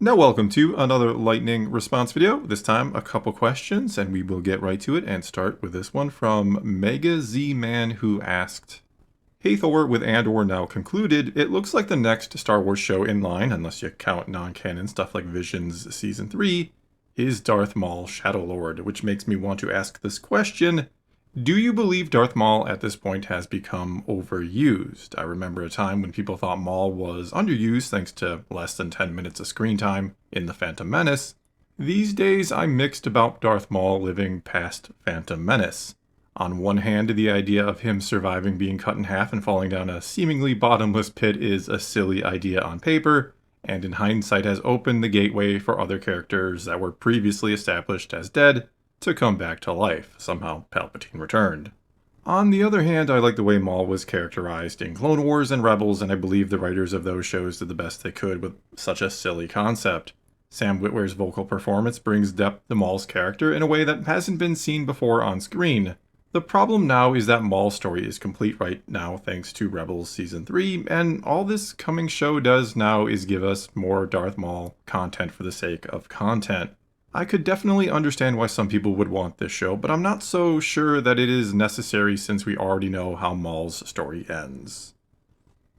Now welcome to another lightning response video. This time a couple questions and we will get right to it and start with this one from Mega Z Man, who asked, "Hey Thor, with Andor now concluded, it looks like the next Star Wars show in line, unless you count non-canon stuff like Visions Season 3, is Darth Maul Shadow Lord, which makes me want to ask this question. Do you believe Darth Maul at this point has become overused? I remember a time when people thought Maul was underused thanks to less than 10 minutes of screen time in The Phantom Menace. These days, I'm mixed about Darth Maul living past Phantom Menace. On one hand, the idea of him surviving being cut in half and falling down a seemingly bottomless pit is a silly idea on paper, and in hindsight has opened the gateway for other characters that were previously established as dead to come back to life. Somehow Palpatine returned. On the other hand, I like the way Maul was characterized in Clone Wars and Rebels, and I believe the writers of those shows did the best they could with such a silly concept. Sam Witwer's vocal performance brings depth to Maul's character in a way that hasn't been seen before on screen. The problem now is that Maul's story is complete right now thanks to Rebels Season 3, and all this coming show does now is give us more Darth Maul content for the sake of content. I could definitely understand why some people would want this show, but I'm not so sure that it is necessary since we already know how Maul's story ends.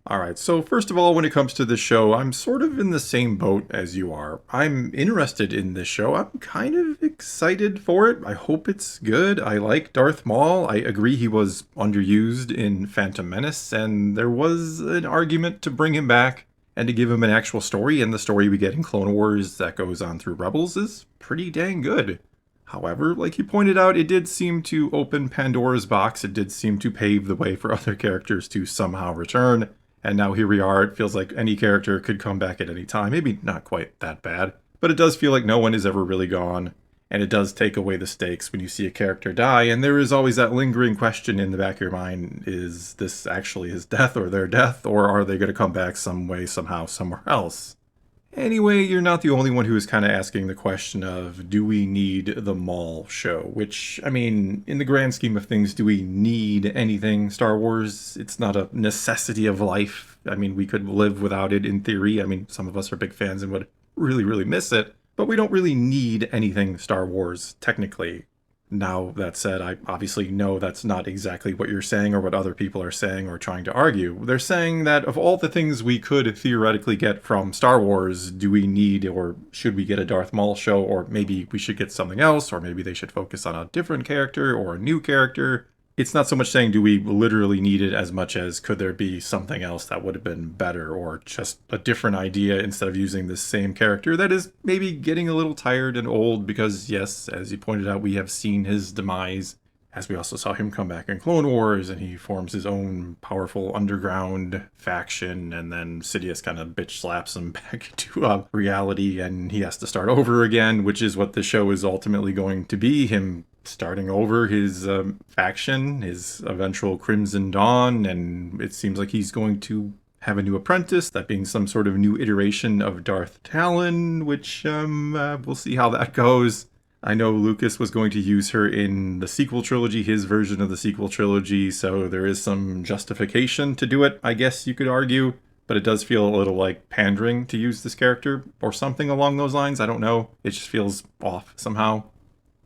Alright, so first of all, when it comes to this show, I'm sort of in the same boat as you are. I'm interested in this show. I'm kind of excited for it. I hope it's good. I like Darth Maul. I agree he was underused in Phantom Menace, and there was an argument to bring him back and to give him an actual story, and the story we get in Clone Wars that goes on through Rebels is pretty dang good. However, like you pointed out, it did seem to open Pandora's box. It did seem to pave the way for other characters to somehow return, and now here we are. It feels like any character could come back at any time. Maybe not quite that bad, but it does feel like no one is ever really gone, and it does take away the stakes when you see a character die, and there is always that lingering question in the back of your mind, is this actually his death or their death, or are they going to come back some way, somehow, somewhere else? Anyway, you're not the only one who is kind of asking the question of, do we need the Maul show? Which, I mean, in the grand scheme of things, do we need anything Star Wars? It's not a necessity of life. I mean, we could live without it in theory. I mean, some of us are big fans and would really, really miss it. But we don't really need anything Star Wars, technically. Now, that said, I obviously know that's not exactly what you're saying or what other people are saying or trying to argue. They're saying that of all the things we could theoretically get from Star Wars, do we need or should we get a Darth Maul show, or maybe we should get something else, or maybe they should focus on a different character or a new character. It's not so much saying do we literally need it as much as could there be something else that would have been better, or just a different idea instead of using the same character that is maybe getting a little tired and old because, yes, as you pointed out, we have seen his demise, as we also saw him come back in Clone Wars, and he forms his own powerful underground faction, and then Sidious kind of bitch slaps him back to reality, and he has to start over again, which is what the show is ultimately going to be, him starting over his faction, his eventual Crimson Dawn, and it seems like he's going to have a new apprentice, that being some sort of new iteration of Darth Talon, which we'll see how that goes. I know Lucas was going to use her in the sequel trilogy, his version of the sequel trilogy, so there is some justification to do it, I guess you could argue, but it does feel a little like pandering to use this character, or something along those lines. I don't know. It just feels off somehow.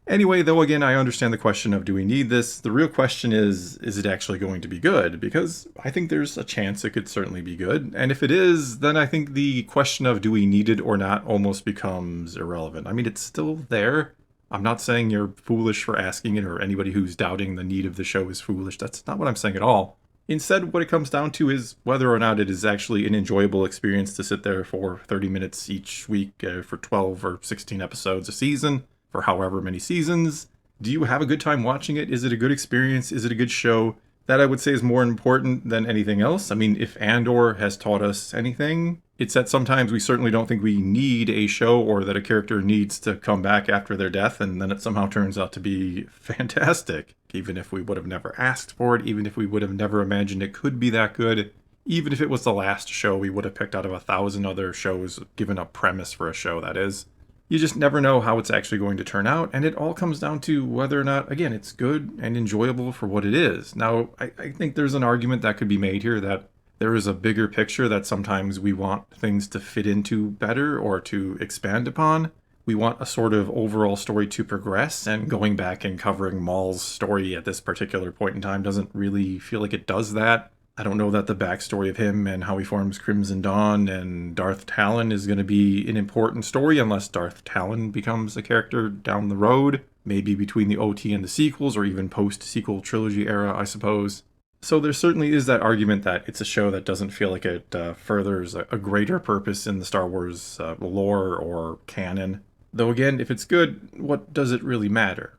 Anyway, though, again, I understand the question of do we need this? The real question is it actually going to be good? Because I think there's a chance it could certainly be good. And if it is, then I think the question of do we need it or not almost becomes irrelevant. I mean, it's still there. I'm not saying you're foolish for asking it, or anybody who's doubting the need of the show is foolish. That's not what I'm saying at all. Instead, what it comes down to is whether or not it is actually an enjoyable experience to sit there for 30 minutes each week for 12 or 16 episodes a season, for however many seasons. Do you have a good time watching it? Is it a good experience? Is it a good show? That I would say is more important than anything else. I mean, if Andor has taught us anything, it's that sometimes we certainly don't think we need a show or that a character needs to come back after their death, and then it somehow turns out to be fantastic. Even if we would have never asked for it, even if we would have never imagined it could be that good, even if it was the last show we would have picked out of 1,000 other shows, given a premise for a show, that is. You just never know how it's actually going to turn out, and it all comes down to whether or not, again, it's good and enjoyable for what it is. Now, I think there's an argument that could be made here that There is a bigger picture that sometimes we want things to fit into better or to expand upon. We want a sort of overall story to progress, and going back and covering Maul's story at this particular point in time doesn't really feel like it does that. I don't know that the backstory of him and how he forms Crimson Dawn and Darth Talon is going to be an important story unless Darth Talon becomes a character down the road, maybe between the OT and the sequels, or even post-sequel trilogy era, I suppose. So there certainly is that argument that it's a show that doesn't feel like it furthers a greater purpose in the Star Wars lore or canon. Though again, if it's good, what does it really matter?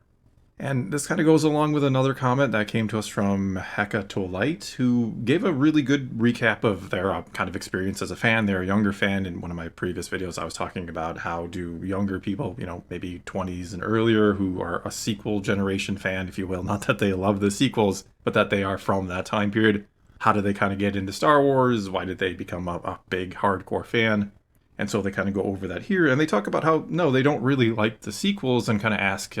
And this kind of goes along with another comment that came to us from Hecatolite, who gave a really good recap of their kind of experience as a fan. They're a younger fan. In one of my previous videos, I was talking about how do younger people, maybe 20s and earlier, who are a sequel generation fan, if you will, not that they love the sequels, but that they are from that time period. How do they kind of get into Star Wars? Why did they become a big hardcore fan? And so they kind of go over that here. And they talk about how, no, they don't really like the sequels, and kind of ask,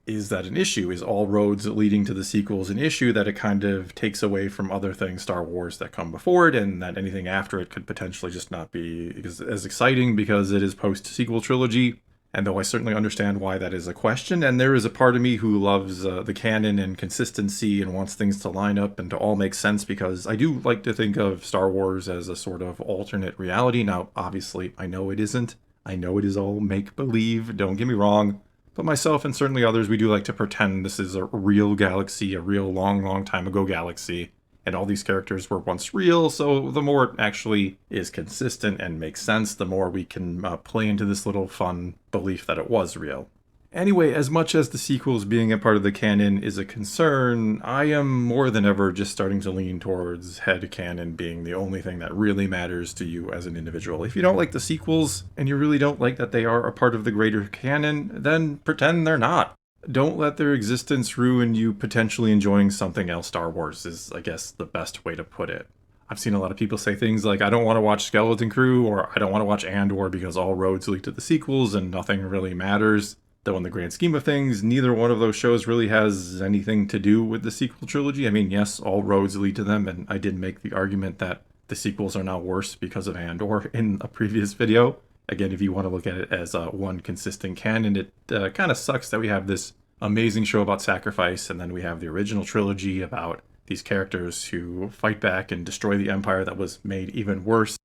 is that an issue? Is all roads leading to the sequels an issue, that it kind of takes away from other things Star Wars that come before it, and that anything after it could potentially just not be as exciting because it is post-sequel trilogy? And though I certainly understand why that is a question, and there is a part of me who loves the canon and consistency and wants things to line up and to all make sense, because I do like to think of Star Wars as a sort of alternate reality. Now, obviously, I know it isn't. I know it is all make-believe, don't get me wrong. But myself and certainly others, we do like to pretend this is a real galaxy, a real long time ago galaxy, and all these characters were once real, so the more it actually is consistent and makes sense, the more we can play into this little fun belief that it was real. Anyway, as much as the sequels being a part of the canon is a concern, I am more than ever just starting to lean towards Head Canon being the only thing that really matters to you as an individual. If you don't like the sequels, and you really don't like that they are a part of the greater canon, then pretend they're not. Don't let their existence ruin you potentially enjoying something else Star Wars is, I guess, the best way to put it. I've seen a lot of people say things like, I don't want to watch Skeleton Crew, or I don't want to watch Andor because all roads lead to the sequels and nothing really matters. Though in the grand scheme of things, neither one of those shows really has anything to do with the sequel trilogy. I mean, yes, all roads lead to them, and I did make the argument that the sequels are now worse because of Andor in a previous video. Again, if you want to look at it as one consistent canon, it kind of sucks that we have this amazing show about sacrifice, and then we have the original trilogy about these characters who fight back and destroy the Empire that was made even worse,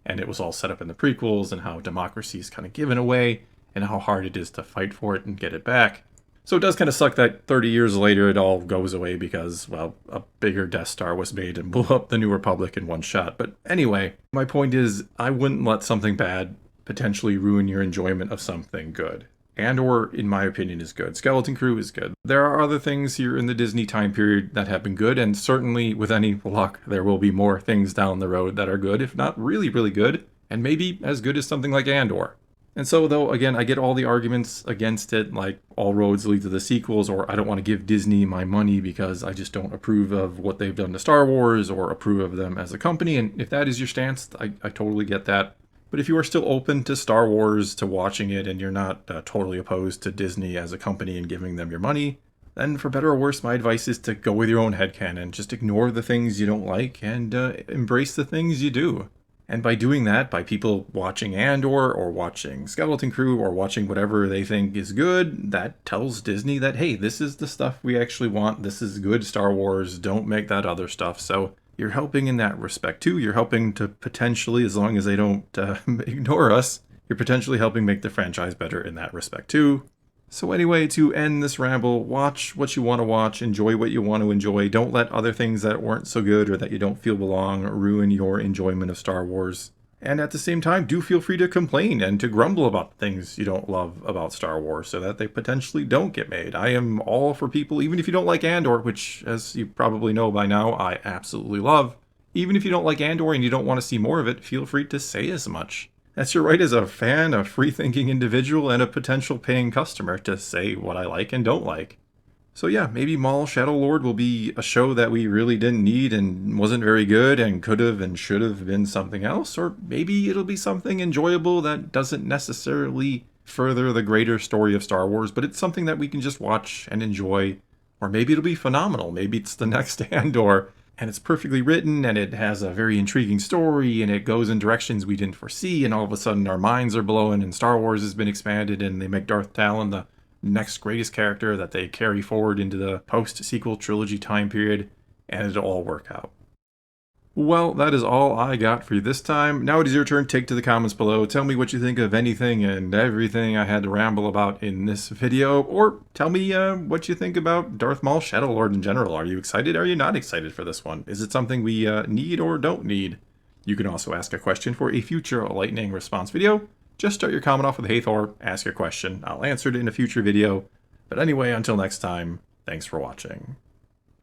and it was all set up in the prequels, and how democracy is kind of given away, and how hard it is to fight for it and get it back. So it does kind of suck that 30 years later it all goes away because, well, a bigger Death Star was made and blew up the New Republic in one shot. But anyway, my point is, I wouldn't let something bad potentially ruin your enjoyment of something good. Andor, in my opinion, is good. Skeleton Crew is good. There are other things here in the Disney time period that have been good, and certainly with any luck, there will be more things down the road that are good, if not really, really good, and maybe as good as something like Andor. And so, though, again, I get all the arguments against it, like all roads lead to the sequels, or I don't want to give Disney my money because I just don't approve of what they've done to Star Wars or approve of them as a company. And if that is your stance, I totally get that. But if you are still open to Star Wars, to watching it, and you're not totally opposed to Disney as a company and giving them your money, then for better or worse, my advice is to go with your own headcanon. Just ignore the things you don't like and embrace the things you do. And by doing that, by people watching Andor or watching Skeleton Crew or watching whatever they think is good, that tells Disney that, hey, this is the stuff we actually want. This is good Star Wars. Don't make that other stuff. So you're helping in that respect too. You're helping to potentially, as long as they don't ignore us, you're potentially helping make the franchise better in that respect too. So anyway, to end this ramble, watch what you want to watch, enjoy what you want to enjoy. Don't let other things that weren't so good or that you don't feel belong ruin your enjoyment of Star Wars. And at the same time, do feel free to complain and to grumble about things you don't love about Star Wars so that they potentially don't get made. I am all for people, even if you don't like Andor, which, as you probably know by now, I absolutely love. Even if you don't like Andor and you don't want to see more of it, feel free to say as much. That's your right as a fan, a free-thinking individual, and a potential paying customer to say what I like and don't like. So yeah, maybe Maul Shadow Lord will be a show that we really didn't need and wasn't very good and could have and should have been something else, or maybe it'll be something enjoyable that doesn't necessarily further the greater story of Star Wars, but it's something that we can just watch and enjoy. Or maybe it'll be phenomenal. Maybe it's the next Andor and it's perfectly written, and it has a very intriguing story, and it goes in directions we didn't foresee, and all of a sudden our minds are blown, and Star Wars has been expanded, and they make Darth Talon the next greatest character that they carry forward into the post-sequel trilogy time period, and it'll all work out. Well, that is all I got for you this time. Now it is your turn. Take to the comments below. Tell me what you think of anything and everything I had to ramble about in this video, or tell me what you think about Darth Maul Shadow Lord in general. Are you excited? Are you not excited for this one? Is it something we need or don't need? You can also ask a question for a future lightning response video. Just start your comment off with "Hey Thor," ask your question. I'll answer it in a future video. But anyway, until next time, thanks for watching.